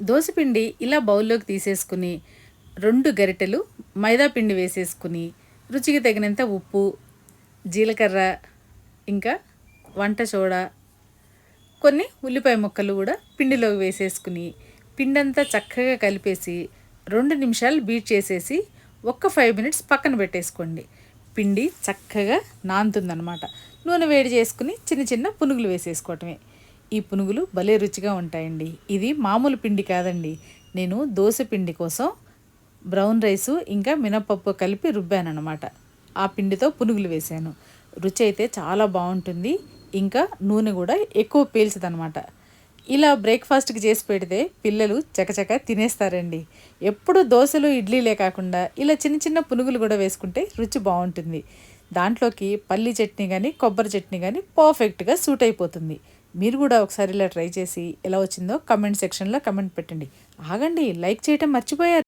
దోసపిండి ఇలా బౌల్లోకి తీసేసుకుని 2 గరిటెలు మైదా పిండి వేసేసుకుని రుచికి తగినంత ఉప్పు, జీలకర్ర, ఇంకా వంట సోడా, కొన్ని ఉల్లిపాయ ముక్కలు కూడా పిండిలోకి వేసేసుకుని పిండంతా చక్కగా కలిపేసి 2 నిమిషాలు బీట్ చేసేసి ఒక్క 5 మినిట్స్ పక్కన పెట్టేసుకోండి. పిండి చక్కగా నానుతుందనమాట. నూనె వేడి చేసుకుని చిన్న చిన్న పునుగులు వేసేసుకోవటమే. ఈ పునుగులు భలే రుచిగా ఉంటాయండి. ఇది మామూలు పిండి కాదండి. నేను దోశ పిండి కోసం బ్రౌన్ రైసు ఇంకా మినపప్పు కలిపి రుబ్బానన్నమాట. ఆ పిండితో పునుగులు వేశాను. రుచి అయితే చాలా బాగుంటుంది. ఇంకా నూనె కూడా ఎక్కువ పీల్చదనమాట. ఇలా బ్రేక్ఫాస్ట్కి చేసి పెడితే పిల్లలు చకచక తినేస్తారండి. ఎప్పుడు దోశలు ఇడ్లీలే కాకుండా ఇలా చిన్న చిన్న పునుగులు కూడా వేసుకుంటే రుచి బాగుంటుంది. దాంట్లోకి పల్లి చట్నీ కానీ కొబ్బరి చట్నీ కానీ పర్ఫెక్ట్గా సూట్ అయిపోతుంది. మీరు కూడా ఒకసారి ఇలా ట్రై చేసి ఎలా వచ్చిందో కమెంట్ సెక్షన్లో కమెంట్ పెట్టండి. ఆగండి, లైక్ చేయటం మర్చిపోయారు.